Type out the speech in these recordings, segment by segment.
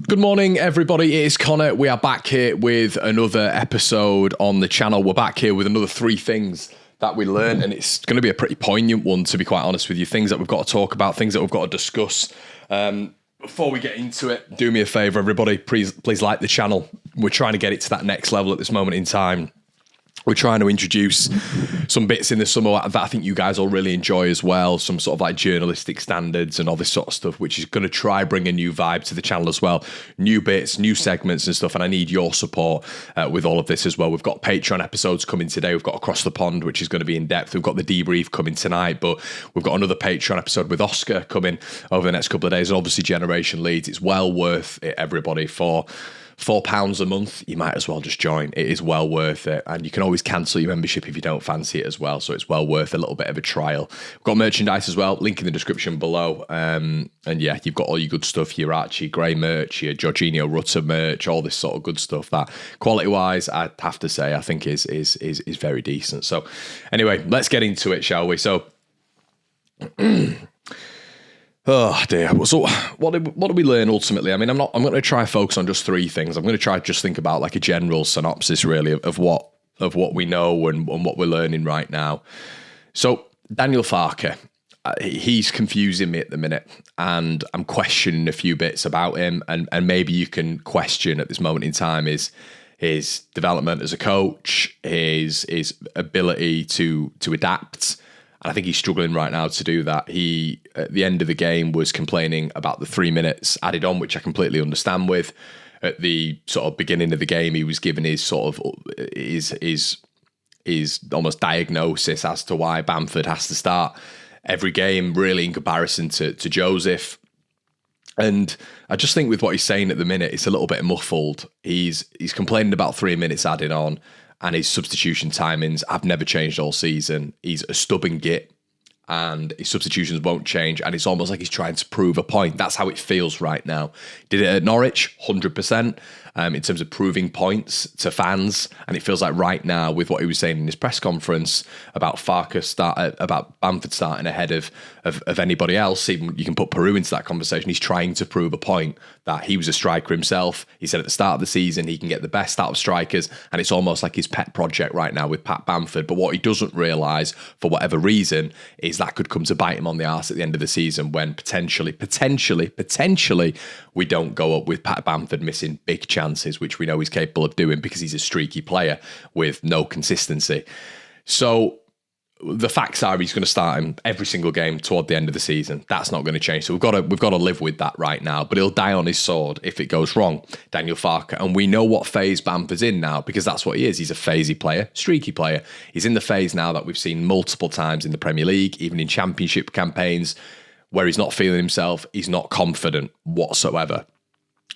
Good morning, everybody. It is Connor. We are back here with another episode on the channel. We're back here with another 3 things that we learned, and it's going to be a pretty poignant one, to be quite honest with you. Things that we've got to talk about, things that we've got to discuss. Before we get into it, do me a favour, everybody. Please like the channel. We're trying to get it to that next level at this moment in time. We're trying to introduce some bits in the summer that I think you guys will really enjoy as well. Some sort of like journalistic standards and all this sort of stuff, which is going to try bring a new vibe to the channel as well. New bits, new segments and stuff. And I need your support with all of this as well. We've got Patreon episodes coming today. We've got Across the Pond, which is going to be in depth. We've got the debrief coming tonight, but we've got another Patreon episode with Oscar coming over the next couple of days. And obviously Generation Leeds. It's well worth it, everybody. For £4 a month, you might as well just join. It is well worth it, and you can always cancel your membership if you don't fancy it as well, so it's well worth a little bit of a trial. We've got merchandise as well, link in the description below, and yeah, you've got all your good stuff, your Archie Gray merch, your Jorginho Rutter merch, all this sort of good stuff that quality wise I have to say I think is very decent. So anyway, let's get into it, shall we? So oh dear. So what did we learn ultimately? I mean, I'm going to try focus on just 3 things. I'm going to try just think about like a general synopsis really of what we know and what we're learning right now. So Daniel Farke, he's confusing me at the minute, and I'm questioning a few bits about him, and maybe you can question at this moment in time his development as a coach, his ability to adapt. I think he's struggling right now to do that. He, at the end of the game, was complaining about the 3 minutes added on, which I completely understand with. At the sort of beginning of the game, he was given his sort of his almost diagnosis as to why Bamford has to start every game, really, in comparison to Joseph. And I just think with what he's saying at the minute, it's a little bit muffled. He's complaining about 3 minutes added on, and his substitution timings have never changed all season. He's a stubborn git, and his substitutions won't change, and it's almost like he's trying to prove a point. That's how it feels right now. Did it at Norwich, 100%, in terms of proving points to fans, and it feels like right now, with what he was saying in his press conference about about Bamford starting ahead of anybody else, even you can put Peru into that conversation, he's trying to prove a point that he was a striker himself. He said at the start of the season he can get the best out of strikers, and it's almost like his pet project right now with Pat Bamford. But what he doesn't realise, for whatever reason, is that could come to bite him on the arse at the end of the season when potentially we don't go up with Pat Bamford missing big chances, which we know he's capable of doing because he's a streaky player with no consistency. So the facts are he's going to start him every single game toward the end of the season. That's not going to change. So we've got to live with that right now. But he'll die on his sword if it goes wrong, Daniel Farke. And we know what phase Bamford's in now, because that's what he is. He's a phasey player, streaky player. He's in the phase now that we've seen multiple times in the Premier League, even in championship campaigns, where he's not feeling himself. He's not confident whatsoever.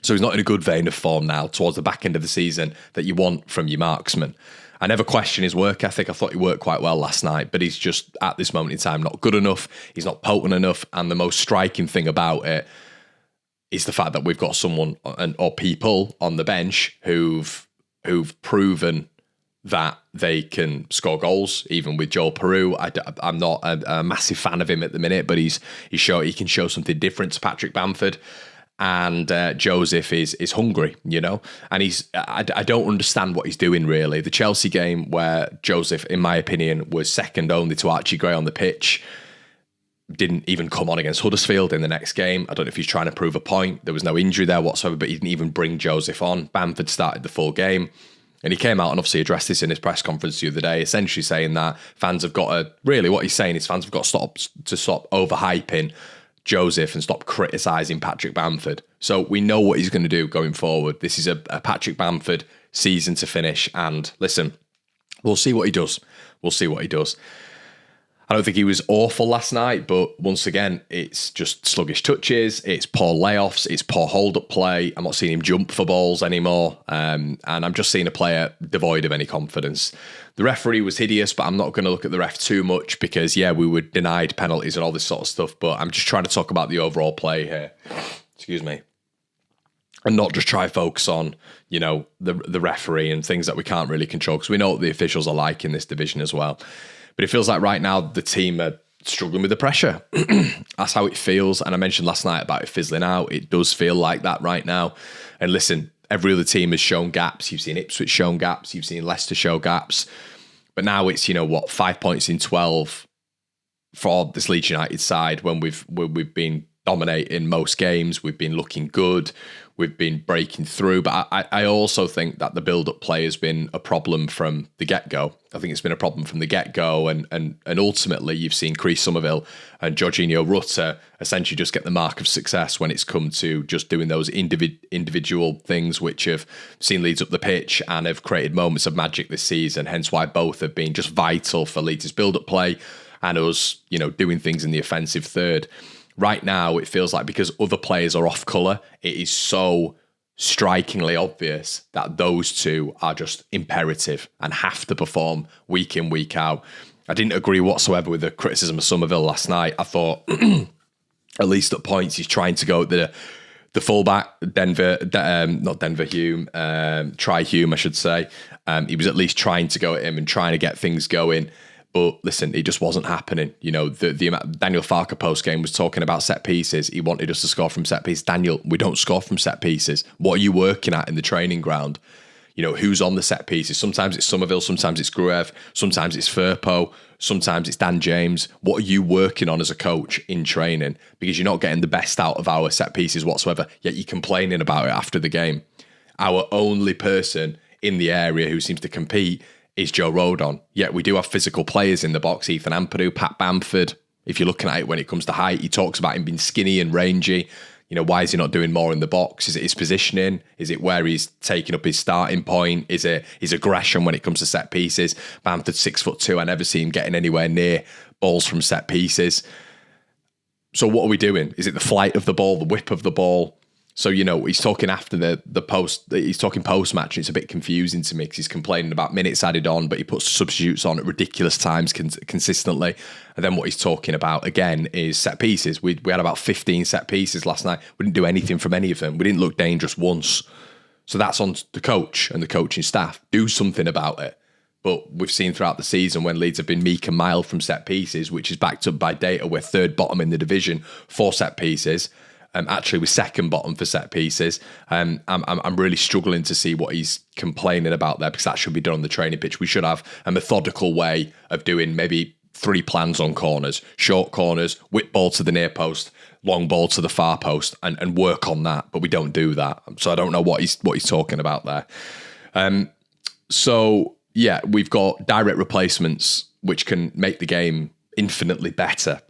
So he's not in a good vein of form now towards the back end of the season that you want from your marksman. I never question his work ethic. I thought he worked quite well last night, but he's just, at this moment in time, not good enough. He's not potent enough. And the most striking thing about it is the fact that we've got someone or people on the bench who've proven that they can score goals, even with Joel Peru. I'm not a massive fan of him at the minute, but he can show something different to Patrick Bamford. And Joseph is hungry, you know, and I don't understand what he's doing really. The Chelsea game where Joseph, in my opinion, was second only to Archie Gray on the pitch, didn't even come on against Huddersfield in the next game. I don't know if he's trying to prove a point. There was no injury there whatsoever, but he didn't even bring Joseph on. Bamford started the full game. And he came out and obviously addressed this in his press conference the other day, essentially saying that fans have got to, really what he's saying is fans have got to stop overhyping Joseph and stop criticising Patrick Bamford. So we know what he's going to do going forward. This is a Patrick Bamford season to finish. And listen, we'll see what he does. I don't think he was awful last night, but once again, it's just sluggish touches, it's poor layoffs, it's poor hold-up play. I'm not seeing him jump for balls anymore, and I'm just seeing a player devoid of any confidence. The referee was hideous, but I'm not going to look at the ref too much because, yeah, we were denied penalties and all this sort of stuff, but I'm just trying to talk about the overall play here. Excuse me. And not just try focus on, you know, the referee and things that we can't really control, because we know what the officials are like in this division as well. But it feels like right now the team are struggling with the pressure. That's how it feels. And I mentioned last night about it fizzling out. It does feel like that right now. And listen, every other team has shown gaps. You've seen Ipswich shown gaps. You've seen Leicester show gaps. But now it's, 5 points in 12 for this Leeds United side when we've been dominating most games. We've been looking good. We've been breaking through. But I also think that the build-up play has been a problem from the get-go. I think it's been a problem from the get-go. And ultimately, you've seen Chris Somerville and Jorginho Rutter essentially just get the mark of success when it's come to just doing those individual things which have seen Leeds up the pitch and have created moments of magic this season. Hence why both have been just vital for Leeds' build-up play and us, doing things in the offensive third. Right now, it feels like because other players are off colour, it is so strikingly obvious that those two are just imperative and have to perform week in, week out. I didn't agree whatsoever with the criticism of Somerville last night. I thought, at least at points, he's trying to go at the fullback, Try Hume, I should say. He was at least trying to go at him and trying to get things going. But listen, it just wasn't happening. The amount Daniel Farke post-game was talking about set pieces. He wanted us to score from set pieces. Daniel, we don't score from set pieces. What are you working at in the training ground? Who's on the set pieces? Sometimes it's Somerville, sometimes it's Gruev, sometimes it's Firpo, sometimes it's Dan James. What are you working on as a coach in training? Because you're not getting the best out of our set pieces whatsoever, yet you're complaining about it after the game. Our only person in the area who seems to compete is Joe Rodon. Yet we do have physical players in the box, Ethan Ampadu, Pat Bamford. If you're looking at it when it comes to height, he talks about him being skinny and rangy. Why is he not doing more in the box? Is it his positioning? Is it where he's taking up his starting point? Is it his aggression when it comes to set pieces? Bamford's 6'2". I never see him getting anywhere near balls from set pieces. So what are we doing? Is it the flight of the ball, the whip of the ball? So, he's talking after the post, he's talking post-match, and it's a bit confusing to me because he's complaining about minutes added on, but he puts substitutes on at ridiculous times consistently. And then what he's talking about, again, is set pieces. We had about 15 set pieces last night. We didn't do anything from any of them. We didn't look dangerous once. So that's on the coach and the coaching staff. Do something about it. But we've seen throughout the season when Leeds have been meek and mild from set pieces, which is backed up by data, we're third bottom in the division for set pieces. Actually, we're second bottom for set pieces. I'm really struggling to see what he's complaining about there because that should be done on the training pitch. We should have a methodical way of doing maybe 3 plans on corners, short corners, whip ball to the near post, long ball to the far post, and work on that. But we don't do that, so I don't know what he's talking about there. So yeah, we've got direct replacements which can make the game infinitely better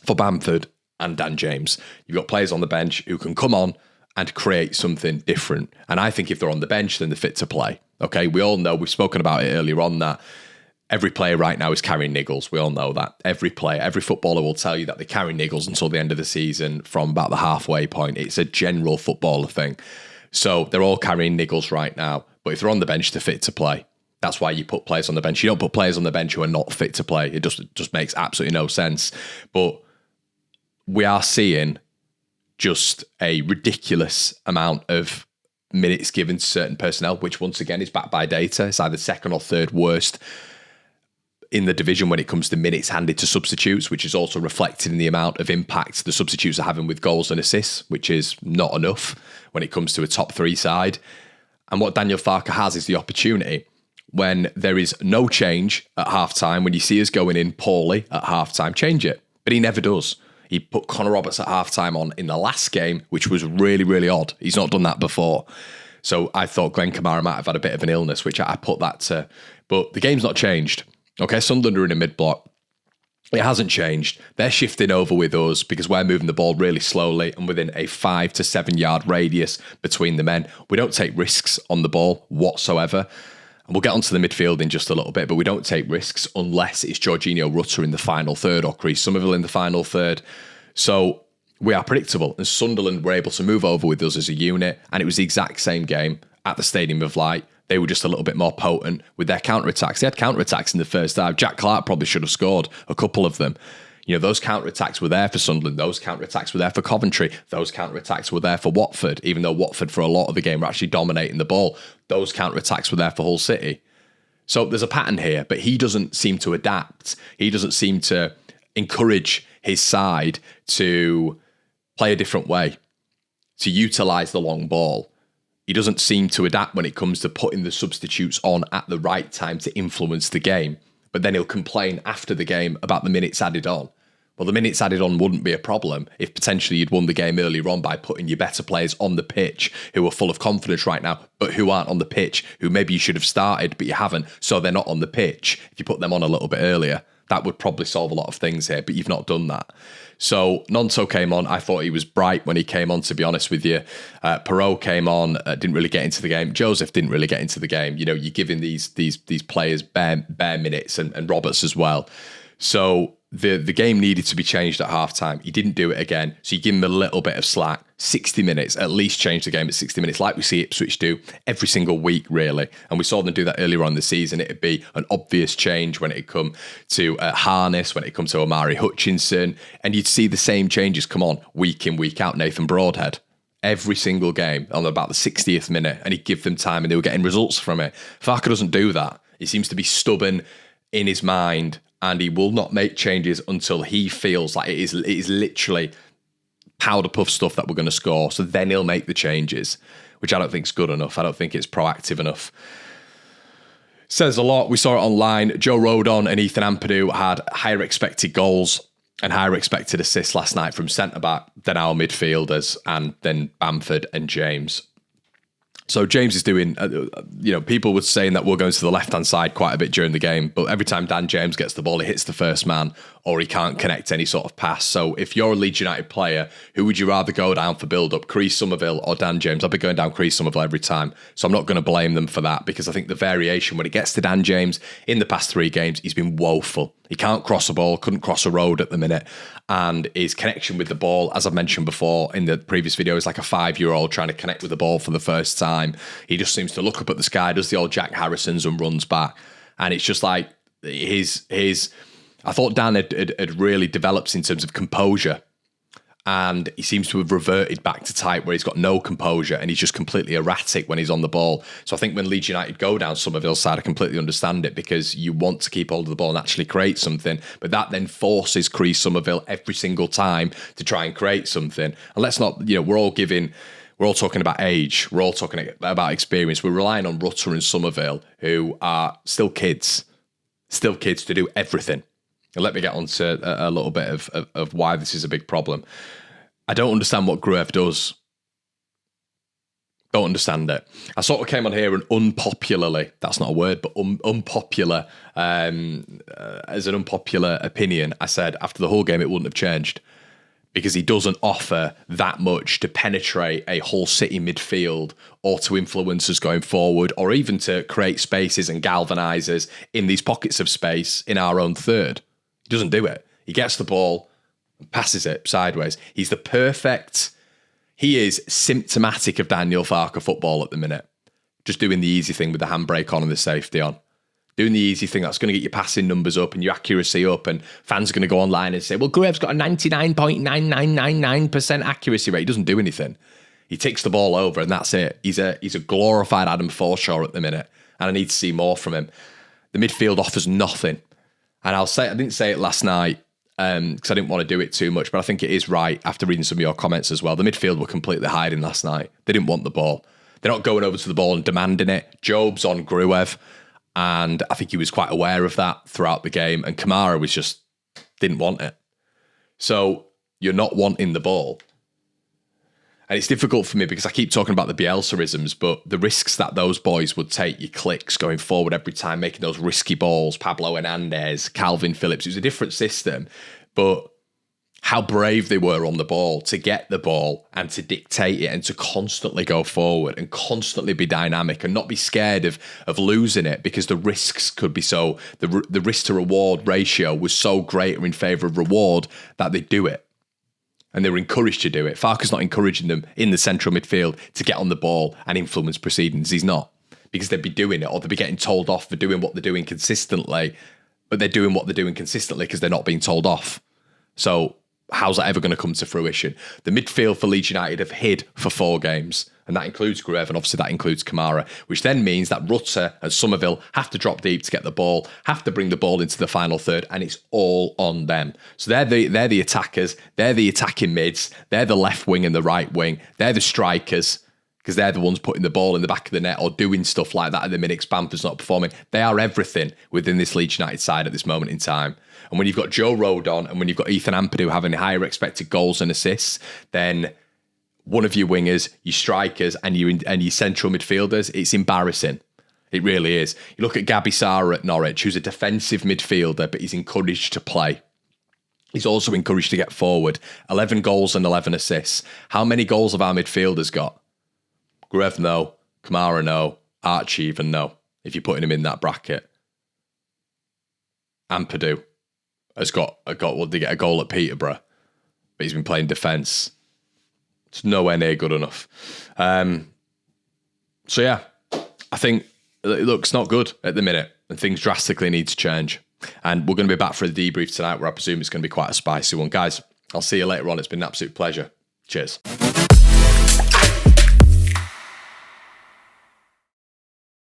for Bamford and Dan James. You've got players on the bench who can come on and create something different. And I think if they're on the bench, then they're fit to play. Okay, we all know, we've spoken about it earlier on, that every player right now is carrying niggles. We all know that. Every player, every footballer will tell you that they carry niggles until the end of the season from about the halfway point. It's a general footballer thing. So they're all carrying niggles right now. But if they're on the bench, they're fit to play. That's why you put players on the bench. You don't put players on the bench who are not fit to play. It just makes absolutely no sense. But we are seeing just a ridiculous amount of minutes given to certain personnel, which once again is backed by data. It's either second or third worst in the division when it comes to minutes handed to substitutes, which is also reflected in the amount of impact the substitutes are having with goals and assists, which is not enough when it comes to a top 3 side. And what Daniel Farke has is the opportunity when there is no change at halftime, when you see us going in poorly at halftime, change it. But he never does. He put Connor Roberts at halftime on in the last game, which was really, really odd. He's not done that before. So I thought Glenn Kamara might have had a bit of an illness, which I put that to. But the game's not changed. Okay, Sunderland are in a mid-block. It hasn't changed. They're shifting over with us because we're moving the ball really slowly and within a 5 to 7 yard radius between the men. We don't take risks on the ball whatsoever. And we'll get onto the midfield in just a little bit, but we don't take risks unless it's Jorginho Rutter in the final third or Chris Somerville in the final third. So we are predictable. And Sunderland were able to move over with us as a unit, and it was the exact same game at the Stadium of Light. They were just a little bit more potent with their counter-attacks. They had counter-attacks in the first half. Jack Clark probably should have scored a couple of them. Those counter-attacks were there for Sunderland. Those counter-attacks were there for Coventry. Those counter-attacks were there for Watford, even though Watford for a lot of the game were actually dominating the ball. Those counter-attacks were there for Hull City. So there's a pattern here, but he doesn't seem to adapt. He doesn't seem to encourage his side to play a different way, to utilise the long ball. He doesn't seem to adapt when it comes to putting the substitutes on at the right time to influence the game. But then he'll complain after the game about the minutes added on. Well, the minutes added on wouldn't be a problem if potentially you'd won the game earlier on by putting your better players on the pitch who are full of confidence right now, but who aren't on the pitch, who maybe you should have started, but you haven't, so they're not on the pitch. If you put them on a little bit earlier, that would probably solve a lot of things here, but you've not done that. So Nonto came on. I thought he was bright when he came on, to be honest with you. Perot came on, didn't really get into the game. Joseph didn't really get into the game. You know, you're giving these players bare minutes, and Roberts as well. So the game needed to be changed at halftime. He didn't do it again. So you give him a little bit of slack. 60 minutes, at least change the game at 60 minutes, like we see Ipswich do every single week, really. And we saw them do that earlier on in the season. It'd be an obvious change when it come to Harness, when it come to Omari Hutchinson. And you'd see the same changes come on week in, week out. Nathan Broadhead, every single game on about the 60th minute, and he'd give them time and they were getting results from it. Farke doesn't do that. He seems to be stubborn in his mind, and he will not make changes until he feels like it is literally powder puff stuff that we're going to score. So then he'll make the changes, which I don't think is good enough. I don't think it's proactive enough. Says a lot. We saw it online. Joe Rodon and Ethan Ampadu had higher expected goals and higher expected assists last night from centre-back than our midfielders, and then Bamford and James. So James is doing, people were saying that we're going to the left-hand side quite a bit during the game, but every time Dan James gets the ball, he hits the first man or he can't connect any sort of pass. So if you're a Leeds United player, who would you rather go down for build-up, Chris Somerville or Dan James? I'll be going down Chris Somerville every time. So I'm not going to blame them for that, because I think the variation when it gets to Dan James in the past 3 games, he's been woeful. He can't cross a ball, couldn't cross a road at the minute. And his connection with the ball, as I've mentioned before in the previous video, is like a 5-year-old trying to connect with the ball for the first time. He just seems to look up at the sky, does the old Jack Harrisons and runs back. And it's just like I thought Dan had really developed in terms of composure. And he seems to have reverted back to type where he's got no composure and he's just completely erratic when he's on the ball. So I think when Leeds United go down Somerville's side, I completely understand it, because you want to keep hold of the ball and actually create something. But that then forces Chris Somerville every single time to try and create something. And let's not, we're all talking about age. We're all talking about experience. We're relying on Rutter and Somerville, who are still kids to do everything. And let me get on to a little bit of why this is a big problem. I don't understand what Gruev does. Don't understand it. I sort of came on here and unpopularly, that's not a word, but unpopular, as an unpopular opinion, I said after the whole game it wouldn't have changed, because he doesn't offer that much to penetrate a Hull City midfield or to influence us going forward, or even to create spaces and galvanise us in these pockets of space in our own third. He doesn't do it. He gets the ball and passes it sideways. He is symptomatic of Daniel Farke football at the minute. Just doing the easy thing with the handbrake on and the safety on. Doing the easy thing that's going to get your passing numbers up and your accuracy up, and fans are going to go online and say, well, Gruev's got a 99.9999% accuracy rate. He doesn't do anything. He takes the ball over and that's it. He's a glorified Adam Forshaw at the minute, and I need to see more from him. The midfield offers nothing. And I didn't say it last night because I didn't want to do it too much, but I think it is right after reading some of your comments as well. The midfield were completely hiding last night. They didn't want the ball. They're not going over to the ball and demanding it. Job's on Gruev, and I think he was quite aware of that throughout the game, and Kamara didn't want it. So you're not wanting the ball. And it's difficult for me because I keep talking about the Bielsa-isms, but the risks that those boys would take, your clicks going forward every time, making those risky balls, Pablo Hernandez, Calvin Phillips, it was a different system, but how brave they were on the ball to get the ball and to dictate it and to constantly go forward and constantly be dynamic and not be scared of losing it, because the risks could be the risk to reward ratio was so greater in favour of reward that they do it. And they were encouraged to do it. Farke's not encouraging them in the central midfield to get on the ball and influence proceedings. He's not. Because they'd be doing it, or they'd be getting told off for doing what they're doing consistently. But they're doing what they're doing consistently because they're not being told off. So how's that ever going to come to fruition? The midfield for Leeds United have hid for 4 games. And that includes Gruev, and obviously that includes Kamara, which then means that Rutter and Somerville have to drop deep to get the ball, have to bring the ball into the final third, and it's all on them. So they're the attackers, they're the attacking mids, they're the left wing and the right wing, they're the strikers, because they're the ones putting the ball in the back of the net or doing stuff like that at the minute Bamford's not performing. They are everything within this Leeds United side at this moment in time. And when you've got Joe Rodon and when you've got Ethan Ampadu having higher expected goals and assists, then one of your wingers, your strikers, and your central midfielders, it's embarrassing. It really is. You look at Gabi Sarr at Norwich, who's a defensive midfielder, but he's encouraged to play. He's also encouraged to get forward. 11 goals and 11 assists. How many goals have our midfielders got? Gruev, no. Kamara, no. Archie, even no. If you're putting him in that bracket. Ampadu has got what, they get a goal at Peterborough, but he's been playing defence. It's nowhere near good enough. So yeah, I think it looks not good at the minute and things drastically need to change. And we're going to be back for a debrief tonight where I presume it's going to be quite a spicy one. Guys, I'll see you later on. It's been an absolute pleasure. Cheers.